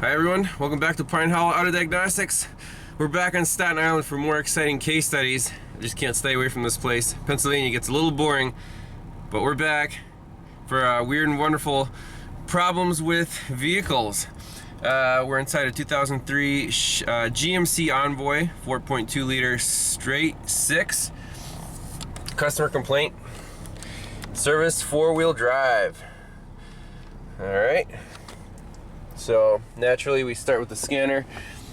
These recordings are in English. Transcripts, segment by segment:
Hi everyone, welcome back to Pine Hollow Auto Diagnostics. We're back on Staten Island for more exciting case studies. I just can't stay away from this place. Pennsylvania gets a little boring, but we're back for weird and wonderful problems with vehicles. We're inside a 2003 GMC Envoy 4.2 liter straight 6. Customer complaint, service 4-wheel drive. Alright. So naturally we start with the scanner,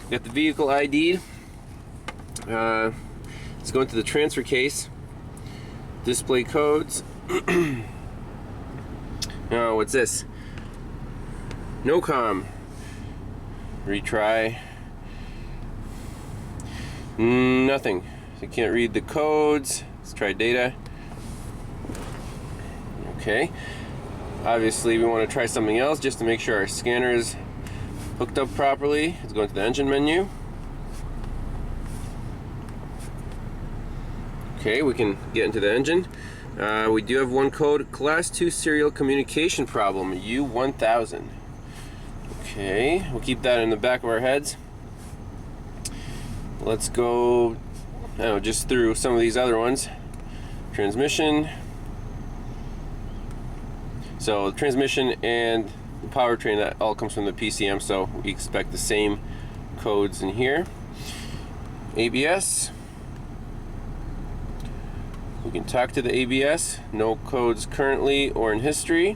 get the vehicle ID'd. Let's go into the transfer case, display codes. Oh, what's this? No com. Retry. Nothing. You can't read the codes. Let's try data. Okay. Obviously we want to try something else just to make sure our scanner is hooked up properly. Let's go into the engine menu. Okay, we can get into the engine. We do have one code, class 2 serial communication problem, U1000. Okay, we'll keep that in the back of our heads. Let's go, I don't know, just through some of these other ones. Transmission. So the transmission and the powertrain, that all comes from the PCM, so we expect the same codes in here. ABS. We can talk to the ABS. No codes currently or in history.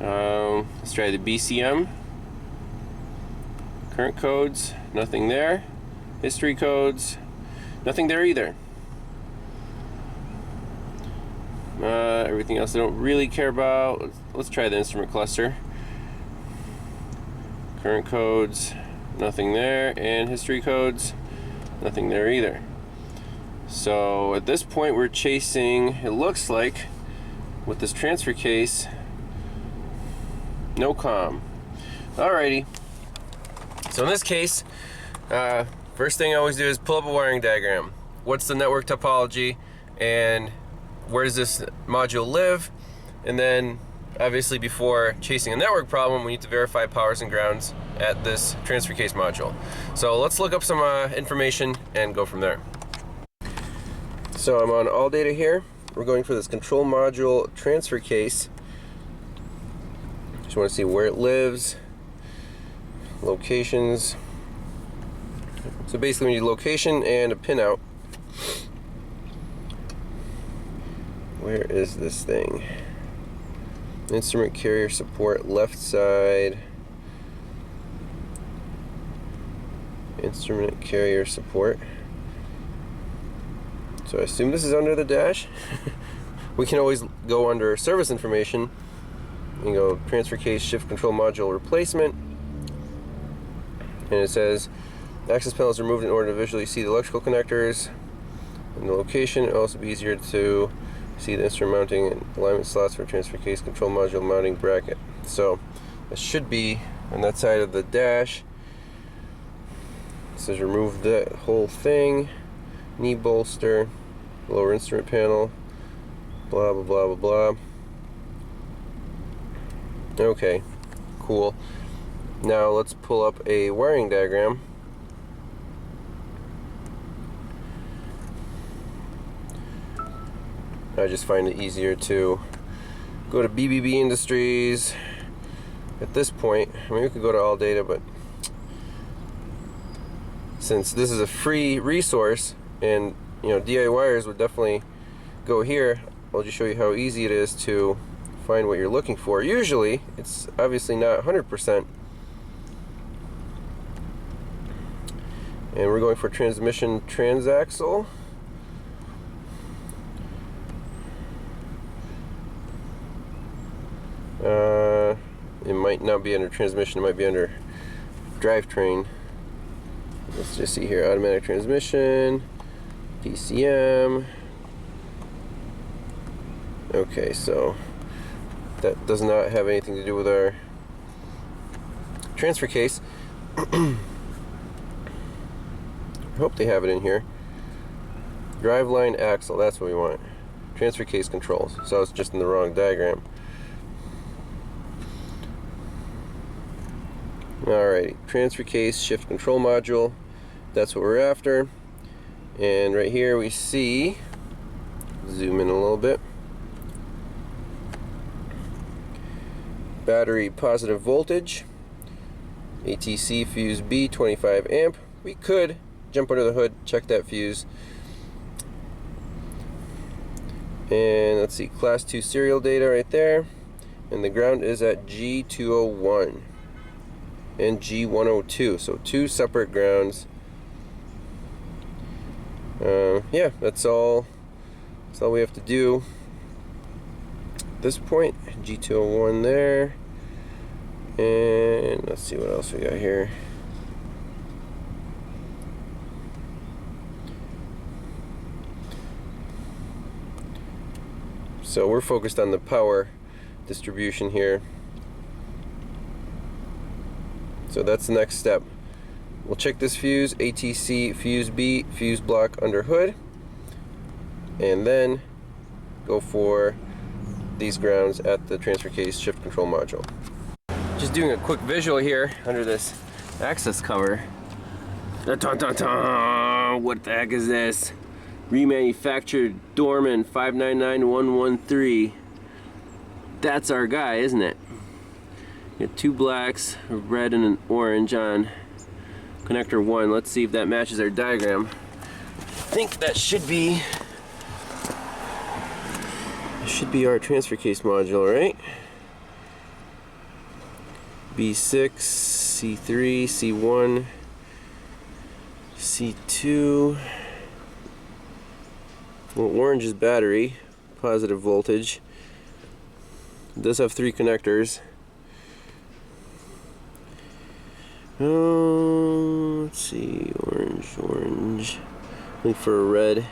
Let's try the BCM. Current codes, nothing there. History codes, nothing there either. Everything else I don't really care about. Let's try the instrument cluster. Current codes, nothing there, and history codes, nothing there either. So at this point we're chasing, it looks like, with this transfer case, no com. Alrighty. So in this case, first thing I always do is pull up a wiring diagram. What's the network topology and where does this module live? And then obviously before chasing a network problem, we need to verify powers and grounds at this transfer case module. So let's look up some information and go from there. So I'm on all data here. We're going for this control module transfer case. Just want to see where it lives, locations. So basically we need location and a pinout. Where is this thing? Instrument carrier support, left side. Instrument carrier support. So I assume this is under the dash. We can always go under service information and go transfer case shift control module replacement. And it says access panel is removed in order to visually see the electrical connectors and the location. It will also be easier to see the instrument mounting and alignment slots for transfer case control module mounting bracket. So it should be on that side of the dash. It says remove that whole thing, knee bolster, lower instrument panel, blah blah blah blah blah. Okay, cool. Now let's pull up a wiring diagram. I just find it easier to go to BBB Industries at this point. I mean, we could go to all data, but since this is a free resource and DIYers would definitely go here, I'll just show you how easy it is to find what you're looking for. Usually it's obviously not 100%, and we're going for transmission transaxle. It might not be under transmission, it might be under drivetrain. Let's just see here, automatic transmission, PCM. Okay, so that does not have anything to do with our transfer case. I hope they have it in here. Driveline axle, that's what we want. Transfer case controls. So it's just in the wrong diagram. Alrighty, transfer case, shift control module. That's what we're after. And right here we see, zoom in a little bit, battery positive voltage, ATC fuse B 25 amp. We could jump under the hood, check that fuse. And let's see, class 2 serial data right there. And the ground is at G201 and G102, so 2 separate grounds. Yeah, that's all we have to do at this point. G201 there, and let's see what else we got here. So we're focused on the power distribution here. So that's the next step. We'll check this fuse, ATC fuse B, fuse block under hood, and then go for these grounds at the transfer case shift control module. Just doing a quick visual here under this access cover. What the heck is this? Remanufactured Dorman 599113. That's our guy, isn't it? Got 2 blacks, a red and an orange on connector 1. Let's see if that matches our diagram. I think that should be our transfer case module, right? B6, C3, C1, C2. Well, orange is battery, positive voltage. It does have 3 connectors. Let's see, orange. Look for a red.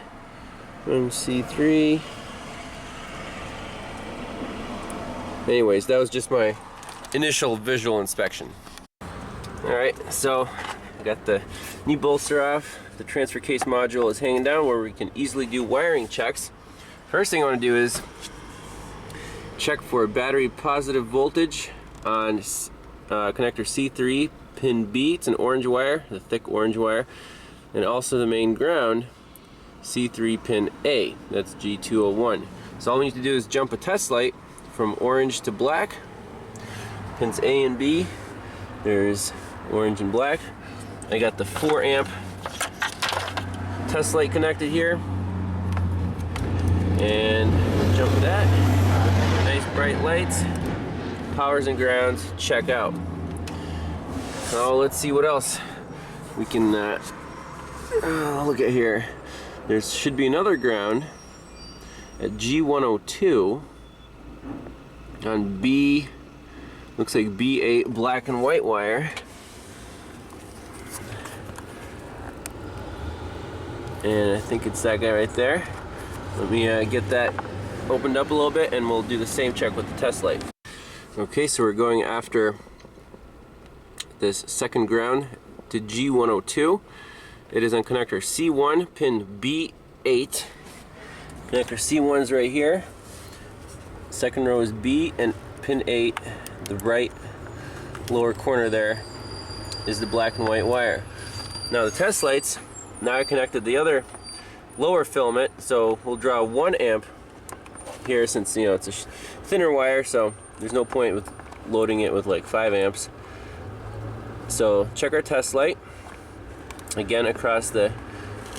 C3. Anyways, that was just my initial visual inspection. Alright, so I got the knee bolster off. The transfer case module is hanging down where we can easily do wiring checks. First thing I want to do is check for battery positive voltage on connector C3, pin B. It's an orange wire, the thick orange wire, and also the main ground, C3 pin A. That's G201. So all we need to do is jump a test light from orange to black. Pins A and B. There's orange and black. I got the 4 amp test light connected here, and jump that. Nice bright lights. Powers and grounds check out. So let's see what else we can look at here. There should be another ground at G102 on B. Looks like B8 black and white wire. And I think it's that guy right there. Let me get that opened up a little bit and we'll do the same check with the test light. Okay, so we're going after this second ground to G102. It is on connector C1, pin B8. Connector C1 is right here. Second row is B, and pin 8, the right lower corner there, is the black and white wire. Now the test lights, now I connected the other lower filament, so we'll draw 1 amp here since, you know, it's a thinner wire, so there's no point with loading it with like 5 amps. So check our test light again across the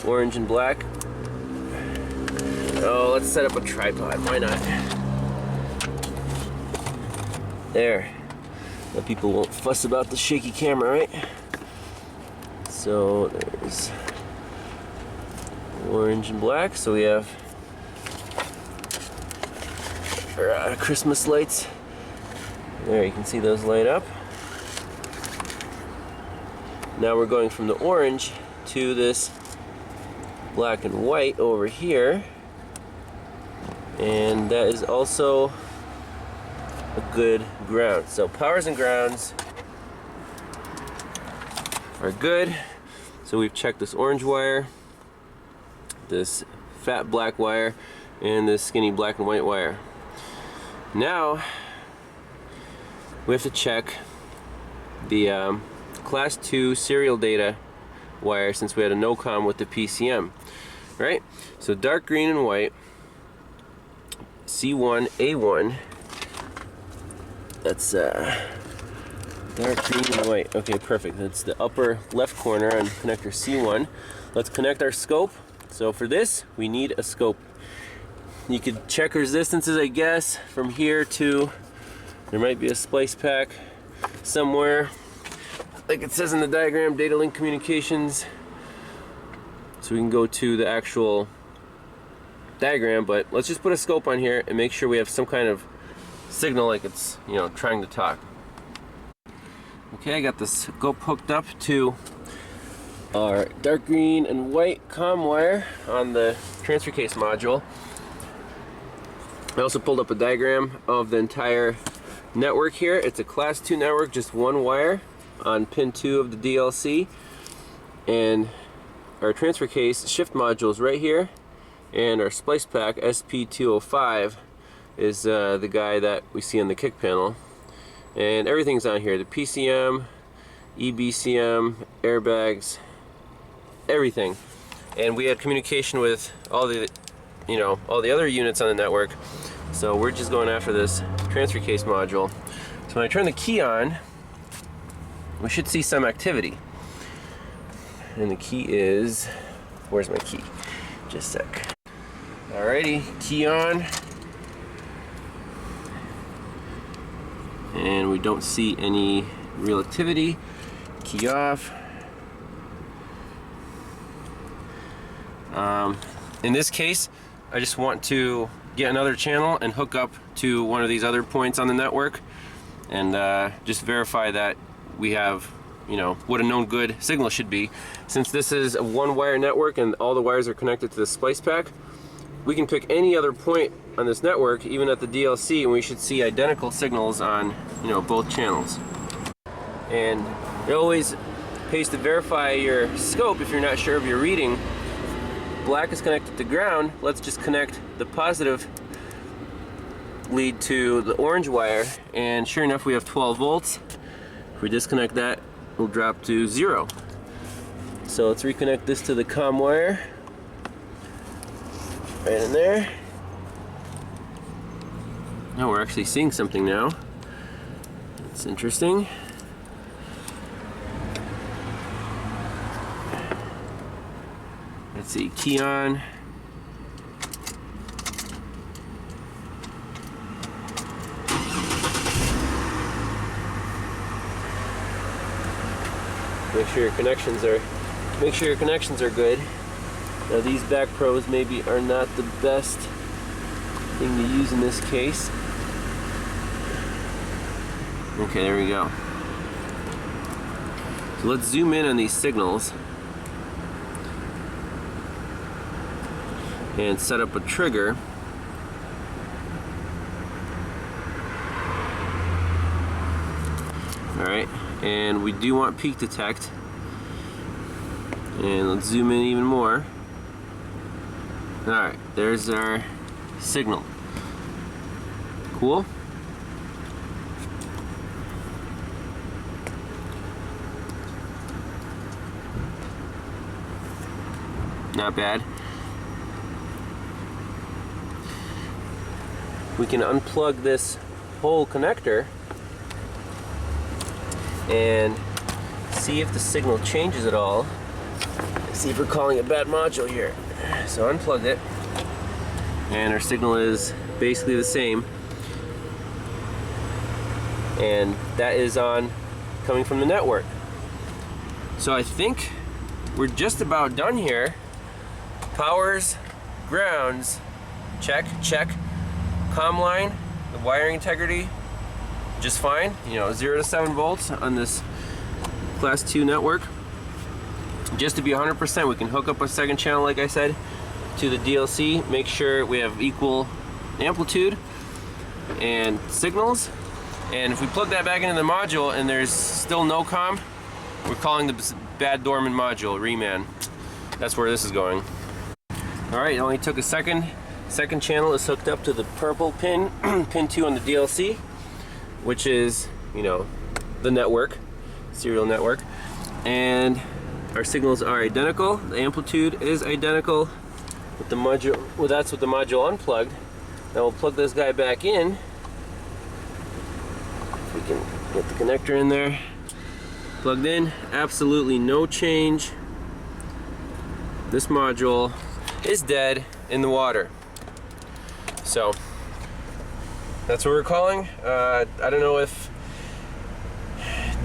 orange and black. Oh, let's set up a tripod, why not? There, but people won't fuss about the shaky camera, right? So there's orange and black, so we have our Christmas lights. There, you can see those light up. Now we're going from the orange to this black and white over here, and that is also a good ground. So powers and grounds are good. So we've checked this orange wire, this fat black wire, and this skinny black and white wire. Now we have to check the class 2 serial data wire, since we had a no-com with the PCM, right? So dark green and white, C1, A1, that's dark green and white. Okay, perfect. That's the upper left corner on connector C1. Let's connect our scope. So for this, we need a scope. You could check resistances, I guess, from here to, there might be a splice pack somewhere, like it says in the diagram, data link communications. So we can go to the actual diagram, but let's just put a scope on here and make sure we have some kind of signal, like it's, you know, trying to talk. Okay, I got the scope hooked up to our dark green and white COM wire on the transfer case module. I also pulled up a diagram of the entire network here. It's a class 2 network, just one wire on pin 2 of the DLC, and our transfer case shift module is right here, and our splice pack SP205 is the guy that we see on the kick panel, and everything's on here, the PCM, EBCM, airbags, everything. And we had communication with all the, you know, all the other units on the network, so we're just going after this transfer case module. So when I turn the key on, we should see some activity. And the key is, where's my key? Just a sec. Alrighty, key on. And we don't see any real activity. Key off. In this case, I just want to get another channel and hook up to one of these other points on the network, and just verify that we have, you know, what a known good signal should be. Since this is a one wire network and all the wires are connected to the splice pack, we can pick any other point on this network, even at the DLC, and we should see identical signals on, you know, both channels. And it always pays to verify your scope if you're not sure of your reading. Black is connected to ground. Let's just connect the positive lead to the orange wire, and sure enough, we have 12 volts. If we disconnect that, we'll drop to 0. So let's reconnect this to the COM wire, right in there. Now we're actually seeing something now. That's interesting. Let's see, key on. Make sure your connections are good. Now these back probes maybe are not the best thing to use in this case. Okay, there we go. So let's zoom in on these signals and set up a trigger. Alright, and we do want peak detect. And let's zoom in even more. Alright, there's our signal. Cool? Not bad. We can unplug this whole connector and see if the signal changes at all. See if we're calling a bad module here. So unplug it, and our signal is basically the same, and that is on coming from the network. So I think we're just about done here. Powers, grounds, check, check. COM line, the wiring integrity, just fine. You know, 0 to 7 volts on this class 2 network. Just to be 100%, we can hook up a second channel, like I said, to the DLC. Make sure we have equal amplitude and signals. And if we plug that back into the module and there's still no COM, we're calling the bad dormant module, reman. That's where this is going. Alright, it only took a second. Second channel is hooked up to the purple pin, pin 2 on the DLC, which is, you know, the network. serial network, and our signals are identical. The amplitude is identical with the module. Well, that's with the module unplugged. Now we'll plug this guy back in. If we can get the connector in there. Plugged in, absolutely no change. This module is dead in the water. So that's what we're calling. I don't know if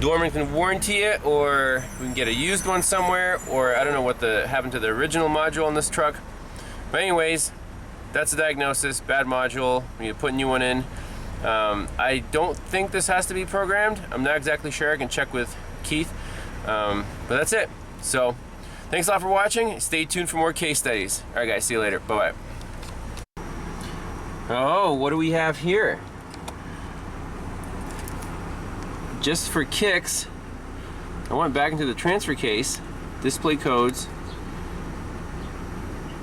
Dorman can warranty it, or we can get a used one somewhere, or I don't know what happened to the original module on this truck. But anyways, that's the diagnosis. Bad module. We need to put a new one in. I don't think this has to be programmed. I'm not exactly sure. I can check with Keith. But that's it. So thanks a lot for watching. Stay tuned for more case studies. All right, guys. See you later. Bye-bye. Oh, what do we have here? Just for kicks, I went back into the transfer case, display codes,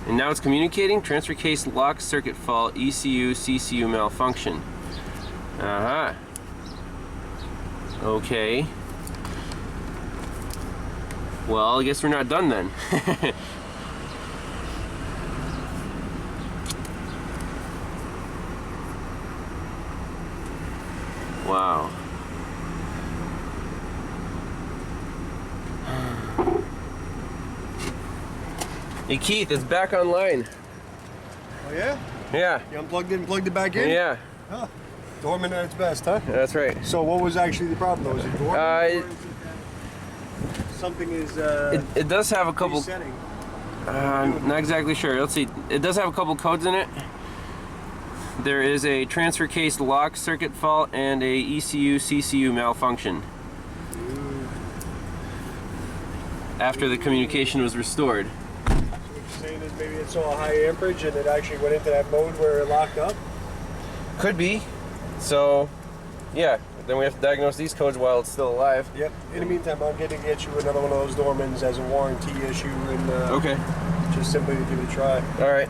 and now it's communicating. Transfer case lock circuit fault, ECU, CCU malfunction. Okay. Well, I guess we're not done then. Wow. Hey Keith, it's back online. Oh yeah? Yeah. You unplugged it and plugged it back in? Yeah. Huh. Dormant at its best, huh? That's right. So what was actually the problem though? Is it dormant or is it something is it does have a couple resetting? not exactly sure. Let's see. It does have a couple codes in it. There is a transfer case lock circuit fault and a ECU CCU malfunction. After the communication was restored. So what you're saying is maybe it saw a high amperage and it actually went into that mode where it locked up? Could be. So, yeah. Then we have to diagnose these codes while it's still alive. Yep. In the meantime, I'm going to get you another one of those Dormans as a warranty issue and okay. just simply to give it a try. All right.